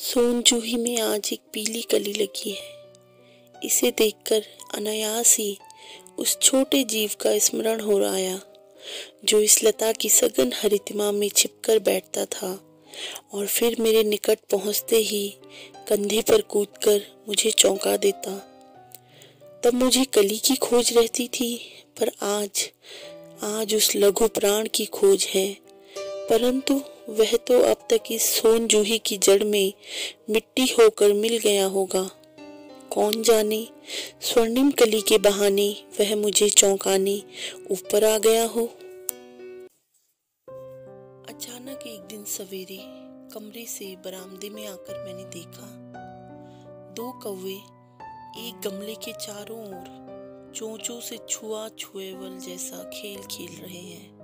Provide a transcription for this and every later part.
सोन जूही में आज एक पीली कली लगी है। इसे देखकर अनायास ही उस छोटे जीव का स्मरण हो आया जो इस लता की सघन हरितिमा में छिपकर बैठता था और फिर मेरे निकट पहुंचते ही कंधे पर कूदकर मुझे चौंका देता। तब मुझे कली की खोज रहती थी, पर आज उस लघु प्राण की खोज है। परंतु वह तो अब तक इस सोन जूही की जड़ में मिट्टी होकर मिल गया होगा। कौन जाने स्वर्णिम कली के बहाने वह मुझे चौंकाने ऊपर आ गया हो। अचानक एक दिन सवेरे कमरे से बरामदे में आकर मैंने देखा, दो कौवे एक गमले के चारों ओर चोंचों से छुआ छुएवल जैसा खेल खेल रहे हैं।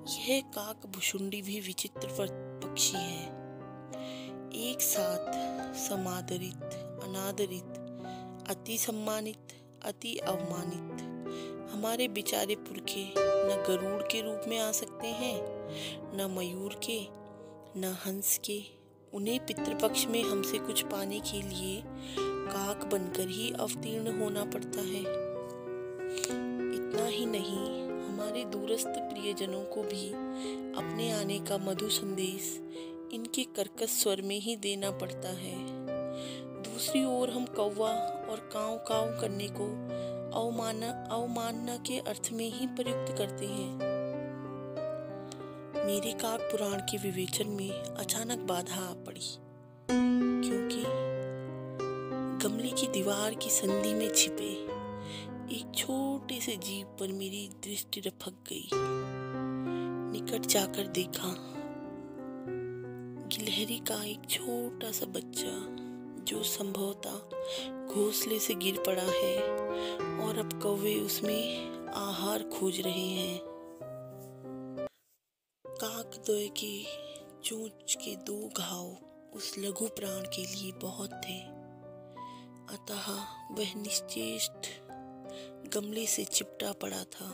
यह काक भुशुंडी भी विचित्र पक्षी है। एक साथ समादरित, अनादरित, अति सम्मानित, अति अवमानित हमारे बेचारे पुरखे न गरुड़ के रूप में आ सकते हैं, न मयूर के, न हंस के। उन्हें पितृपक्ष में हमसे कुछ पाने के लिए काक बनकर ही अवतीर्ण होना पड़ता है। इतना ही नहीं, हमारे दूरस्थ प्रियजनों को भी अपने आने का मधु संदेश इनके कर्कश स्वर में ही देना पड़ता है। दूसरी ओर हम कौवा और काव काव करने को अवमानना के अर्थ में ही प्रयुक्त करते हैं। मेरे काक पुराण के विवेचन में अचानक बाधा आ पड़ी, क्योंकि गमले की दीवार की संधि में छिपे एक छोटे से जीव पर मेरी दृष्टि रपक गई। निकट जाकर देखा, गिलहरी का एक छोटा सा बच्चा जो संभवतः घोंसले से गिर पड़ा है और अब कौवे उसमें आहार खोज रहे हैं। काकद्वय के चोंच के दो घाव उस लघु प्राण के लिए बहुत थे, अतः वह निश्चेष्ट गमले से चिपटा पड़ा था।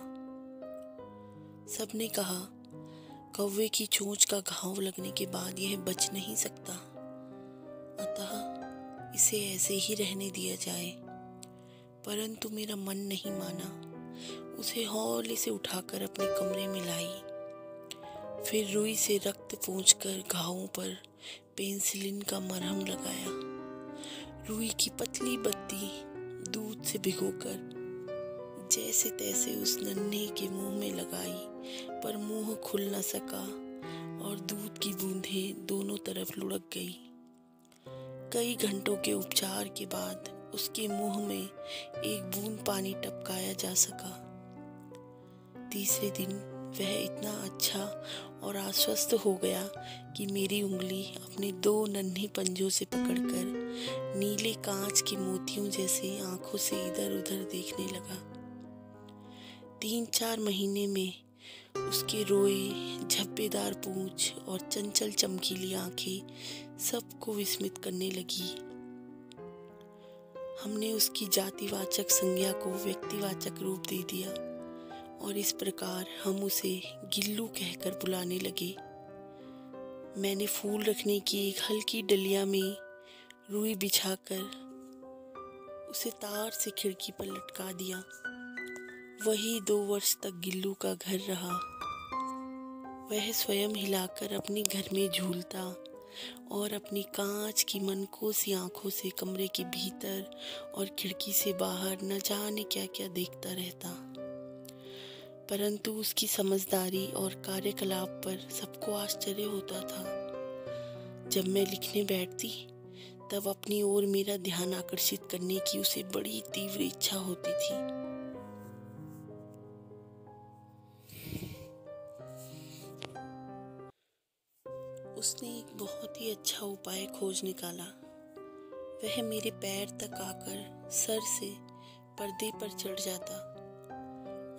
सबने कहा, कौवे की चोंच का घाव लगने के बाद यह बच नहीं सकता, अतः इसे ऐसे ही रहने दिया जाए। परंतु मेरा मन नहीं माना। उसे हौले से उठाकर अपने कमरे में लाई। फिर रुई से रक्त पोंछकर घावों पर पेंसिलिन का मरहम लगाया। रुई की पतली बत्ती दूध से भिगोकर जैसे तैसे उस नन्हे के मुंह में लगाई, पर मुंह खुल न सका और दूध की बूंदें दोनों तरफ लुढ़क गई। कई घंटों के उपचार के बाद उसके मुंह में एक बूंद पानी टपकाया जा सका। तीसरे दिन वह इतना अच्छा और आश्वस्त हो गया कि मेरी उंगली अपने दो नन्हे पंजों से पकड़कर नीले कांच के मोतियों जैसे आंखों से इधर उधर देखने लगा। 3-4 महीने में उसके रोए, झब्बेदार पूंछ और चंचल चमकीली आंखें सबको विस्मित करने लगी। हमने उसकी जातिवाचक संज्ञा को व्यक्तिवाचक रूप दे दिया और इस प्रकार हम उसे गिल्लू कहकर बुलाने लगे। मैंने फूल रखने की एक हल्की डलिया में रुई बिछाकर उसे तार से खिड़की पर लटका दिया। वही 2 वर्ष तक गिल्लू का घर रहा। वह स्वयं हिलाकर अपने घर में झूलता और अपनी कांच की मनकोसी आंखों से कमरे के भीतर और खिड़की से बाहर न जाने क्या क्या देखता रहता। परंतु उसकी समझदारी और कार्यकलाप पर सबको आश्चर्य होता था। जब मैं लिखने बैठती, तब अपनी ओर मेरा ध्यान आकर्षित करने की उसे बड़ी तीव्र इच्छा होती थी। उसने एक बहुत ही अच्छा उपाय खोज निकाला। वह मेरे पैर तक आकर सर से पर्दे पर चढ़ जाता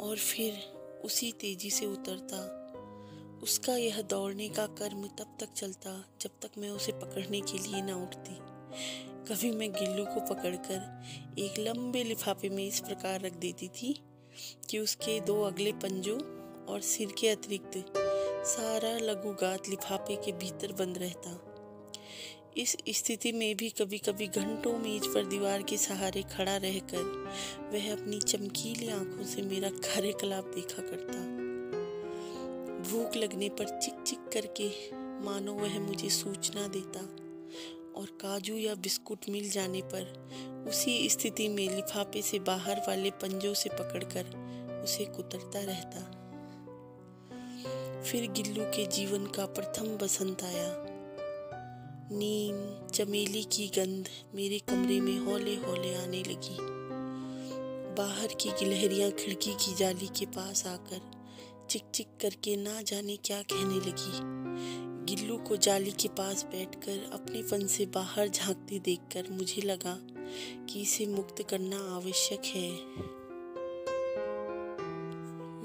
और फिर उसी तेजी से उतरता। उसका यह दौड़ने का कर्म तब तक चलता जब तक मैं उसे पकड़ने के लिए न उठती। कभी मैं गिल्लू को पकड़कर एक लंबे लिफाफे में इस प्रकार रख देती थी कि उसके 2 अगले पंजों और सिर के अतिरिक्त सारा लघुगात लिफाफे के भीतर बंद रहता। इस स्थिति में भी कभी कभी घंटों मेज पर दीवार के सहारे खड़ा रहकर वह अपनी चमकीली आंखों से मेरा कार्यकलाप देखा करता। भूख लगने पर चिक चिक करके मानो वह मुझे सूचना देता और काजू या बिस्कुट मिल जाने पर उसी स्थिति में लिफाफे से बाहर वाले पंजों से पकड़कर उसे कुतरता रहता। फिर गिल्लू के जीवन का प्रथम बसंत आया। नीम चमेली की गंध मेरे कमरे में हौले हौले आने लगी। बाहर की गिलहरियां खिड़की की जाली के पास आकर चिक चिक करके ना जाने क्या कहने लगी। गिल्लू को जाली के पास बैठकर अपने फन से बाहर झांकते देखकर मुझे लगा कि इसे मुक्त करना आवश्यक है।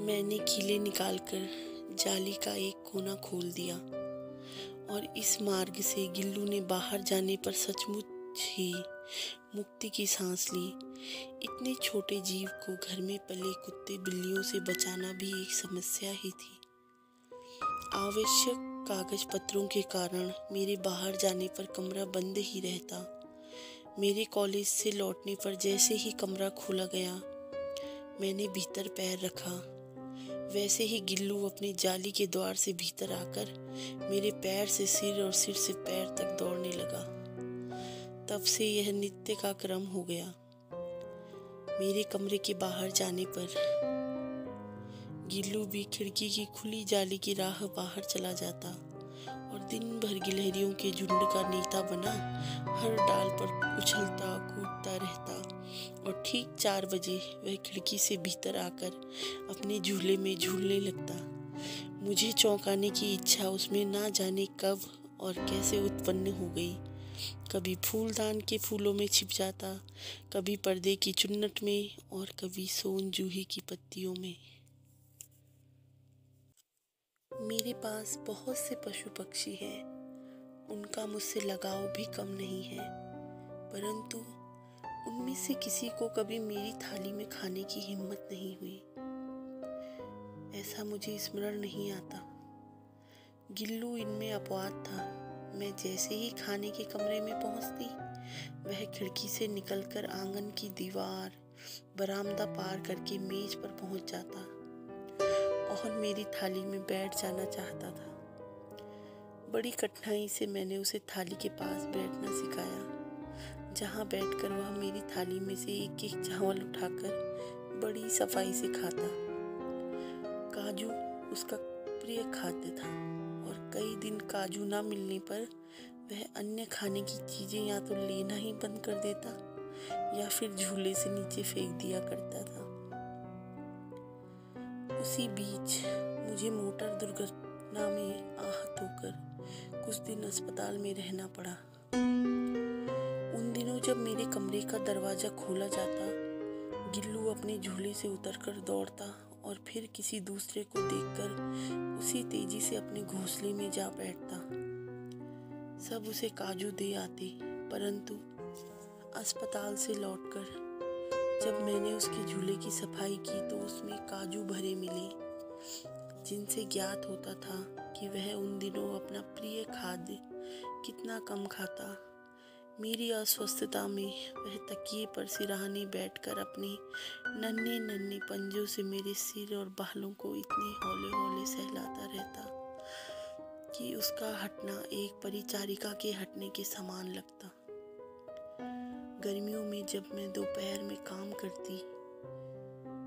मैंने कीले निकालकर जाली का एक कोना खोल दिया और इस मार्ग से गिल्लू ने बाहर जाने पर सचमुच ही मुक्ति की सांस ली। इतने छोटे जीव को घर में पले कुत्ते बिल्लियों से बचाना भी एक समस्या ही थी। आवश्यक कागज पत्रों के कारण मेरे बाहर जाने पर कमरा बंद ही रहता। मेरे कॉलेज से लौटने पर जैसे ही कमरा खोला गया, मैंने भीतर पैर रखा, वैसे ही गिल्लू अपने जाली के द्वार से भीतर आकर मेरे पैर से सिर और सिर से पैर तक दौड़ने लगा। तब से यह नित्य का क्रम हो गया। मेरे कमरे के बाहर जाने पर गिल्लू भी खिड़की की खुली जाली की राह बाहर चला जाता और दिन भर गिलहरियों के झुंड का नेता बना हर डाल पर उछलता कूदता रहता और ठीक 4 बजे वह खिड़की से भीतर आकर अपने झूले में झूलने लगता। मुझे चौंकाने की इच्छा उसमें ना जाने कब और कैसे उत्पन्न हो गई। कभी फूलदान के फूलों में छिप जाता, कभी पर्दे की चुन्नट में और कभी सोन जूही की पत्तियों में। मेरे पास बहुत से पशु पक्षी हैं। उनका मुझसे लगाव भी कम नहीं है, परंतु उनमें से किसी को कभी मेरी थाली में खाने की हिम्मत नहीं हुई। ऐसा मुझे स्मरण नहीं आता। गिल्लू इनमें अपवाद था। मैं जैसे ही खाने के कमरे में पहुंचती, वह खिड़की से निकलकर आंगन की दीवार, बरामदा पार करके मेज पर पहुंच जाता और मेरी थाली में बैठ जाना चाहता था। बड़ी कठिनाई से मैंने उसे थाली के पास बैठना सिखाया, जहाँ बैठकर वह मेरी थाली में से एक एक चावल उठाकर बड़ी सफाई से खाता। काजू उसका प्रिय खाद्य था और कई दिन काजू ना मिलने पर वह अन्य खाने की चीज़ें या तो लेना ही बंद कर देता या फिर झूले से नीचे फेंक दिया करता था। उसी बीच मुझे मोटर दुर्घटना में आहत होकर कुछ दिन अस्पताल में रहना पड़ा। उन दिनों जब मेरे कमरे का दरवाज़ा खोला जाता, गिल्लू अपने झूले से उतरकर दौड़ता और फिर किसी दूसरे को देखकर उसी तेजी से अपने घोंसले में जा बैठता। सब उसे काजू दे आते, परंतु अस्पताल से लौटकर जब मैंने उसके झूले की सफाई की तो उसमें काजू भरे मिले, जिनसे ज्ञात होता था कि वह उन दिनों अपना प्रिय खाद्य कितना कम खाता। मेरी अस्वस्थता में वह तकिए पर सिरहाने बैठकर अपने नन्हे नन्हे पंजों से मेरे सिर और बालों को इतने हौले हौले सहलाता रहता कि उसका हटना एक परिचारिका के हटने के समान लगता। गर्मियों में जब मैं दोपहर में काम करती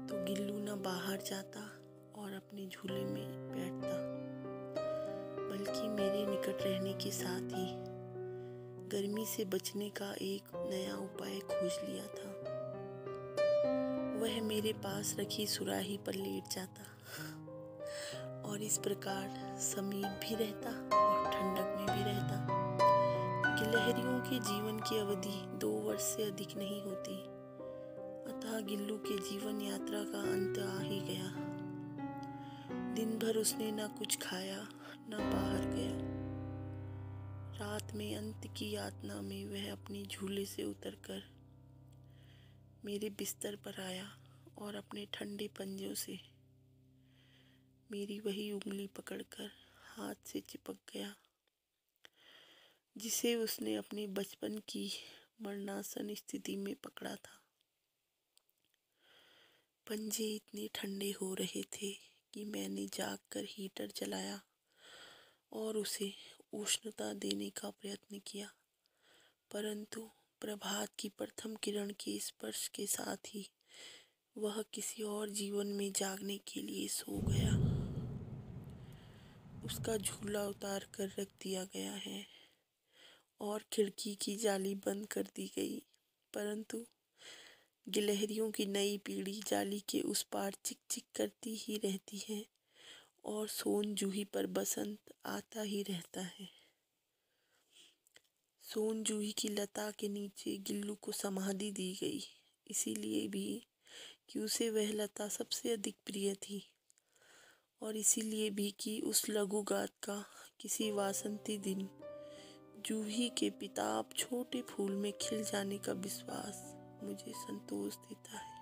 तो गिल्लू न बाहर जाता और अपने झूले में बैठता, बल्कि मेरे निकट रहने के साथ ही गर्मी से बचने का एक नया उपाय खोज लिया था। वह मेरे पास रखी सुराही पर लेट जाता और इस प्रकार समीप भी रहता और ठंडक में भी रहता। गिलहरियों के जीवन की अवधि 2 वर्ष से अधिक नहीं होती, अतः गिल्लू के जीवन यात्रा का अंत आ ही गया। दिन भर उसने न कुछ खाया न बाहर गया। रात में अंत की यातना में वह अपने झूले से उतरकर मेरे बिस्तर पर आया और अपने ठंडे पंजों से मेरी वही उंगली पकड़कर हाथ से चिपक गया। जिसे उसने अपने बचपन की मरणासन स्थिति में पकड़ा था। पंजे इतने ठंडे हो रहे थे कि मैंने जागकर हीटर जलाया और उसे उष्णता देने का प्रयत्न किया, परंतु प्रभात की प्रथम किरण के स्पर्श के साथ ही वह किसी और जीवन में जागने के लिए सो गया। उसका झूला उतार कर रख दिया गया है और खिड़की की जाली बंद कर दी गई, परंतु गिलहरियों की नई पीढ़ी जाली के उस पार चिक चिक करती ही रहती है और सोन जूही पर बसंत आता ही रहता है। सोन जूही की लता के नीचे गिल्लू को समाधि दी गई, इसीलिए भी कि उसे वह लता सबसे अधिक प्रिय थी, और इसीलिए भी कि उस लघुगात का किसी वासंती दिन जूही के पिताब छोटे फूल में खिल जाने का विश्वास मुझे संतोष देता है।